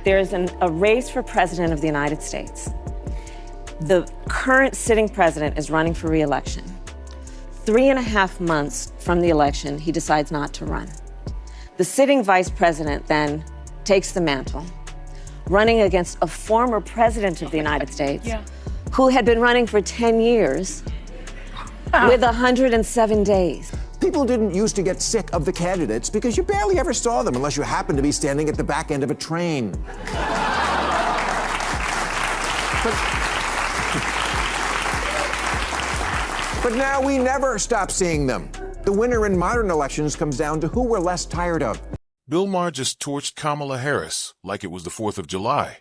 There's a race for president of the United States. The current sitting president is running for re-election. 3.5 months from the election, he decides not to run. The sitting vice president then takes the mantle, running against a former president of the United States who had been running for 10 years with 107 days. People didn't used to get sick of the candidates because you barely ever saw them unless you happened to be standing at the back end of a train. But now we never stop seeing them. The winner in modern elections comes down to who we're less tired of. Bill Maher just torched Kamala Harris like it was the 4th of July,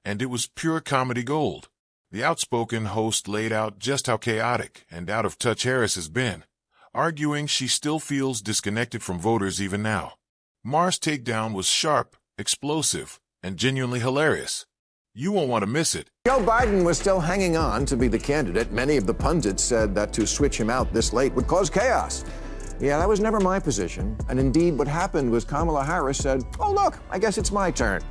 and it was pure comedy gold. The outspoken host laid out just how chaotic and out of touch Harris has been, arguing she still feels disconnected from voters even now. Maher's takedown was sharp, explosive, and genuinely hilarious. You won't want to miss it. Joe Biden was still hanging on to be the candidate. Many of the pundits said that to switch him out this late would cause chaos. Yeah, that was never my position. And indeed, what happened was Kamala Harris said, "Oh, look, I guess it's my turn."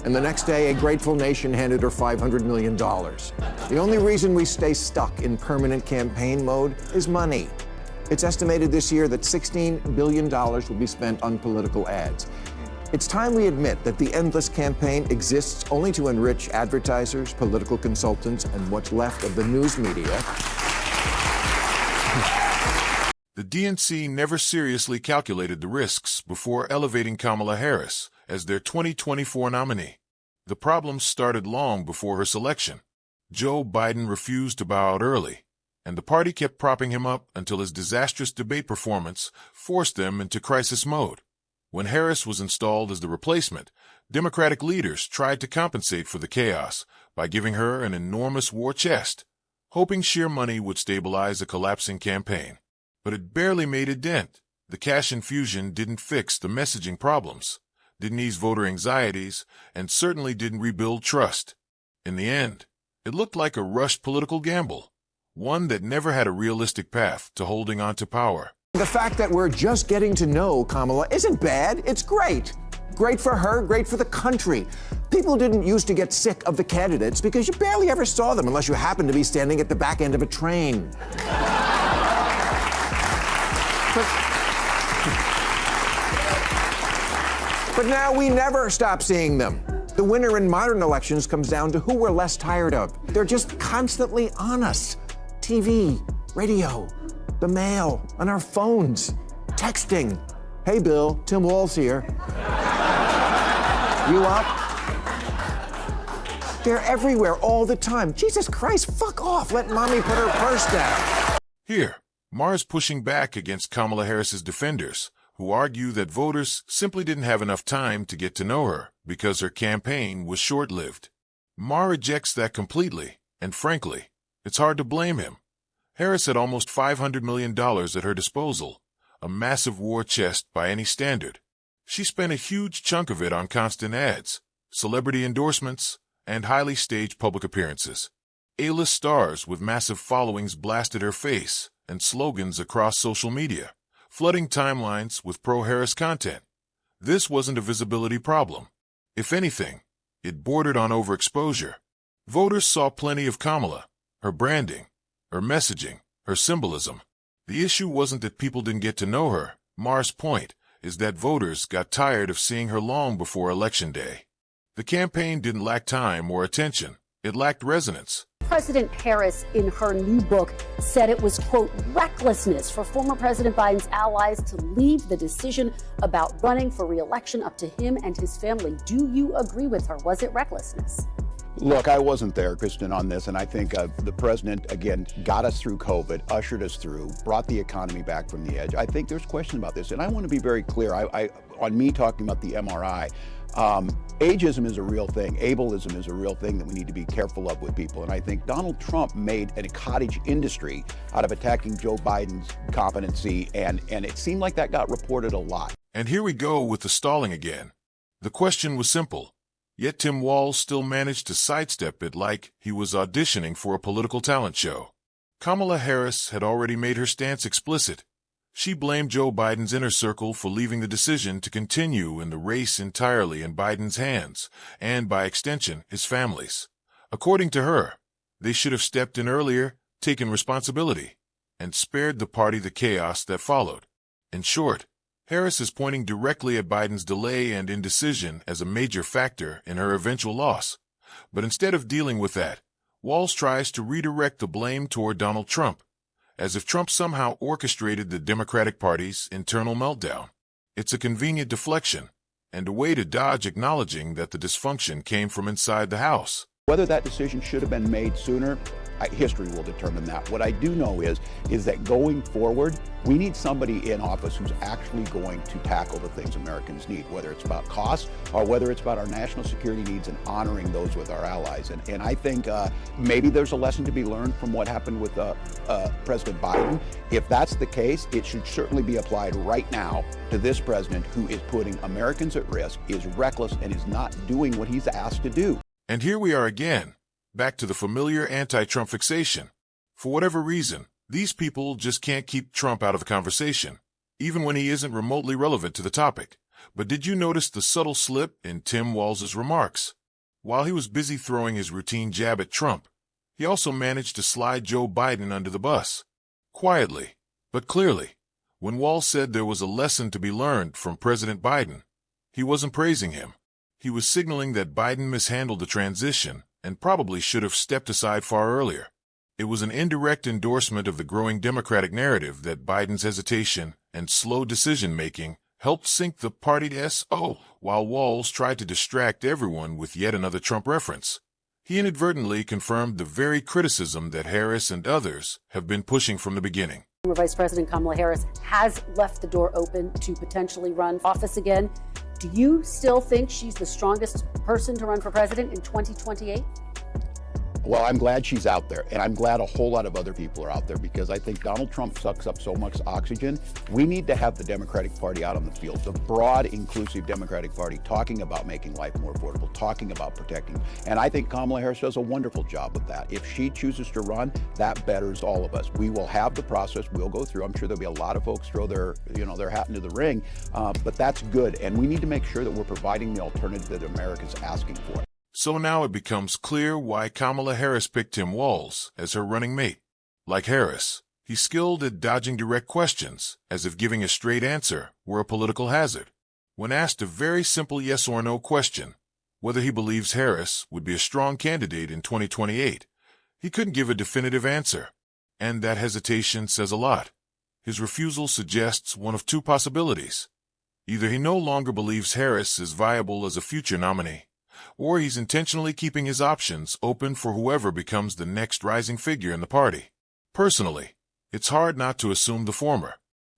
And the next day, a grateful nation handed her $500 million. The only reason we stay stuck in permanent campaign mode is money. It's estimated this year that $16 billion will be spent on political ads. It's time we admit that the endless campaign exists only to enrich advertisers, political consultants, and what's left of the news media. The DNC never seriously calculated the risks before elevating Kamala Harris as their 2024 nominee. The problems started long before her selection. Joe Biden refused to bow out early, and the party kept propping him up until his disastrous debate performance forced them into crisis mode. When Harris was installed as the replacement, Democratic leaders tried to compensate for the chaos by giving her an enormous war chest, hoping sheer money would stabilize a collapsing campaign. But it barely made a dent. The cash infusion didn't fix the messaging problems, didn't ease voter anxieties, and certainly didn't rebuild trust. In the end, it looked like a rushed political gamble, one that never had a realistic path to holding on to power. The fact that we're just getting to know Kamala isn't bad. It's great. Great for her, great for the country. People didn't used to get sick of the candidates because you barely ever saw them unless you happened to be standing at the back end of a train. But now we never stop seeing them. The winner in modern elections comes down to who we're less tired of. They're just constantly on us. TV, radio, the mail, on our phones, texting. Hey, Bill, Tim Walz here. You up? They're everywhere all the time. Jesus Christ, fuck off. Let mommy put her purse down. Here, Maher's pushing back against Kamala Harris's defenders, who argue that voters simply didn't have enough time to get to know her because her campaign was short-lived. Maher rejects that completely, and frankly, it's hard to blame him. Harris had almost $500 million at her disposal, a massive war chest by any standard. She spent a huge chunk of it on constant ads, celebrity endorsements, and highly staged public appearances. A-list stars with massive followings blasted her face and slogans across social media, flooding timelines with pro-Harris content. This wasn't a visibility problem. If anything, it bordered on overexposure. Voters saw plenty of Kamala, her branding, her messaging, her symbolism. The issue wasn't that people didn't get to know her. Maher's point is that voters got tired of seeing her long before Election Day. The campaign didn't lack time or attention. It lacked resonance. President Harris, in her new book, said it was, quote, recklessness for former President Biden's allies to leave the decision about running for re-election up to him and his family. Do you agree with her? Was it recklessness? Look, I wasn't there, Kristen, on this, and I think the president, again, got us through COVID, ushered us through, brought the economy back from the edge. I think there's question about this, and I want to be very clear. On me talking about the MRI, ageism is a real thing. Ableism is a real thing that we need to be careful of with people. And I think Donald Trump made a cottage industry out of attacking Joe Biden's competency, and it seemed like that got reported a lot. And here we go with the stalling again. The question was simple, yet Tim Walz still managed to sidestep it like he was auditioning for a political talent show. Kamala Harris had already made her stance explicit. She blamed Joe Biden's inner circle for leaving the decision to continue in the race entirely in Biden's hands, and by extension, his family's. According to her, they should have stepped in earlier, taken responsibility, and spared the party the chaos that followed. In short, Harris is pointing directly at Biden's delay and indecision as a major factor in her eventual loss. But instead of dealing with that, Walz tries to redirect the blame toward Donald Trump, as if Trump somehow orchestrated the Democratic Party's internal meltdown. It's a convenient deflection, and a way to dodge acknowledging that the dysfunction came from inside the House. Whether that decision should have been made sooner, history will determine that. What I do know is that going forward, we need somebody in office who's actually going to tackle the things Americans need, whether it's about costs or whether it's about our national security needs and honoring those with our allies. And I think maybe there's a lesson to be learned from what happened with President Biden. If that's the case, it should certainly be applied right now to this president who is putting Americans at risk, is reckless, and is not doing what he's asked to do. And here we are again, back to the familiar anti-Trump fixation. For whatever reason, these people just can't keep Trump out of the conversation, even when he isn't remotely relevant to the topic. But did you notice the subtle slip in Tim Walz's remarks? While he was busy throwing his routine jab at Trump, he also managed to slide Joe Biden under the bus. Quietly, but clearly. When Walz said there was a lesson to be learned from President Biden, he wasn't praising him. He was signaling that Biden mishandled the transition and probably should have stepped aside far earlier. It was an indirect endorsement of the growing Democratic narrative that Biden's hesitation and slow decision-making helped sink the party to SO, while Walz tried to distract everyone with yet another Trump reference. He inadvertently confirmed the very criticism that Harris and others have been pushing from the beginning. Vice President Kamala Harris has left the door open to potentially run office again. Do you still think she's the strongest person to run for president in 2028? Well, I'm glad she's out there, and I'm glad a whole lot of other people are out there, because I think Donald Trump sucks up so much oxygen. We need to have the Democratic Party out on the field, the broad, inclusive Democratic Party, talking about making life more affordable, talking about protecting. And I think Kamala Harris does a wonderful job with that. If she chooses to run, that betters all of us. We will have the process. We'll go through. I'm sure there'll be a lot of folks throw their hat into the ring, but that's good. And we need to make sure that we're providing the alternative that America's asking for. So now it becomes clear why Kamala Harris picked Tim Walz as her running mate. Like Harris, he's skilled at dodging direct questions, as if giving a straight answer were a political hazard. When asked a very simple yes or no question, whether he believes Harris would be a strong candidate in 2028, he couldn't give a definitive answer. And that hesitation says a lot. His refusal suggests one of two possibilities. Either he no longer believes Harris is viable as a future nominee, or he's intentionally keeping his options open for whoever becomes the next rising figure in the party. Personally, it's hard not to assume the former.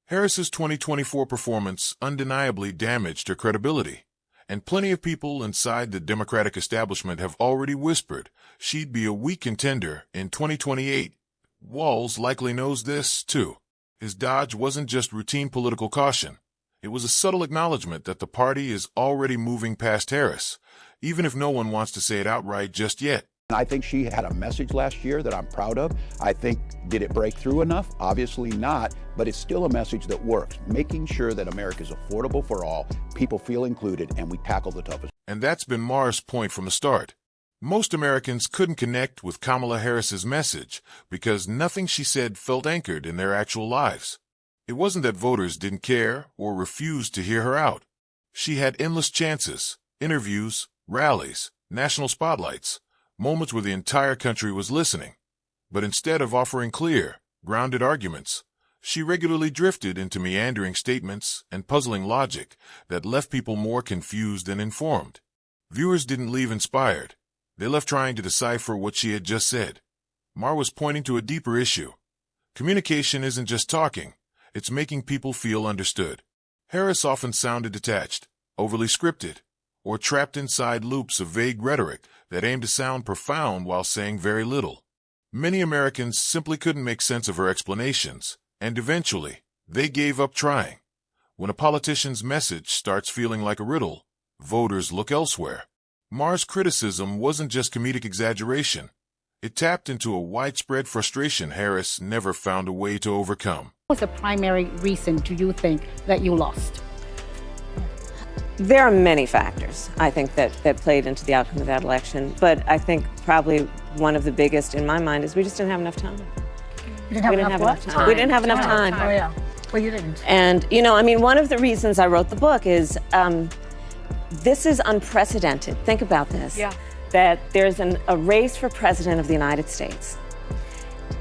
Harris's 2024 performance undeniably damaged her credibility, and plenty of people inside the Democratic establishment have already whispered she'd be a weak contender in 2028. Walz likely knows this, too. His dodge wasn't just routine political caution. It was a subtle acknowledgement that the party is already moving past Harris, even if no one wants to say it outright just yet. I think she had a message last year that I'm proud of. I think, did it break through enough? Obviously not, but it's still a message that works, making sure that America is affordable for all, people feel included, and we tackle the toughest. And that's been Maher's point from the start. Most Americans couldn't connect with Kamala Harris's message because nothing she said felt anchored in their actual lives. It wasn't that voters didn't care or refused to hear her out. She had endless chances, interviews, rallies, national spotlights, moments where the entire country was listening. But instead of offering clear, grounded arguments, she regularly drifted into meandering statements and puzzling logic that left people more confused than informed. Viewers didn't leave inspired. They left trying to decipher what she had just said. Maher was pointing to a deeper issue. Communication isn't just talking, it's making people feel understood. Harris often sounded detached, overly scripted, or trapped inside loops of vague rhetoric that aimed to sound profound while saying very little. Many Americans simply couldn't make sense of her explanations, and eventually, they gave up trying. When a politician's message starts feeling like a riddle, voters look elsewhere. Maher's criticism wasn't just comedic exaggeration. It tapped into a widespread frustration Harris never found a way to overcome. What was the primary reason, do you think, that you lost? There are many factors, I think, that played into the outcome of that election. But I think probably one of the biggest in my mind is we just didn't have enough time. You didn't have enough time. We didn't have enough time. Oh, yeah. Well, you didn't. And, you know, I mean, one of the reasons I wrote the book is this is unprecedented. Think about this. Yeah. That there's a race for president of the United States.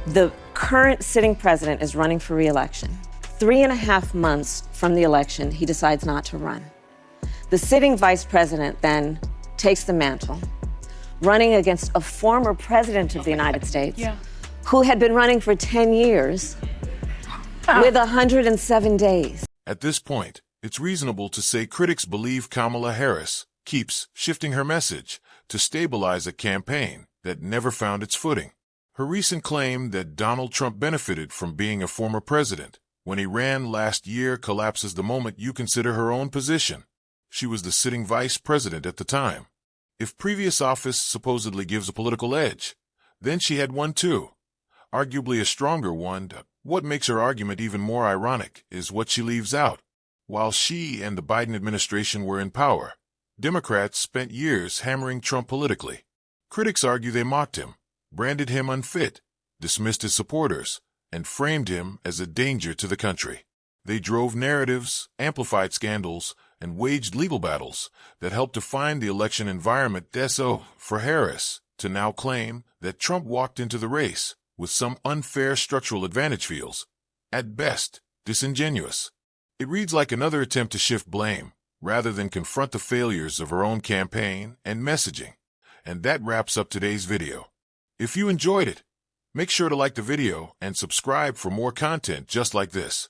The current sitting president is running for re-election. 3.5 months from the election, he decides not to run. The sitting vice president then takes the mantle, running against a former president of the United States who had been running for 10 years with 107 days. At this point, it's reasonable to say critics believe Kamala Harris keeps shifting her message to stabilize a campaign that never found its footing. Her recent claim that Donald Trump benefited from being a former president when he ran last year collapses the moment you consider her own position. She was the sitting vice president at the time. If previous office supposedly gives a political edge, then she had one too, arguably a stronger one. What makes her argument even more ironic is what she leaves out. While she and the Biden administration were in power, Democrats spent years hammering Trump politically. Critics argue they mocked him, branded him unfit, dismissed his supporters, and framed him as a danger to the country. They drove narratives, amplified scandals, and waged legal battles that helped define the election environment. So, for Harris to now claim that Trump walked into the race with some unfair structural advantage feels, at best, disingenuous. It reads like another attempt to shift blame, rather than confront the failures of her own campaign and messaging. And that wraps up today's video. If you enjoyed it, make sure to like the video and subscribe for more content just like this.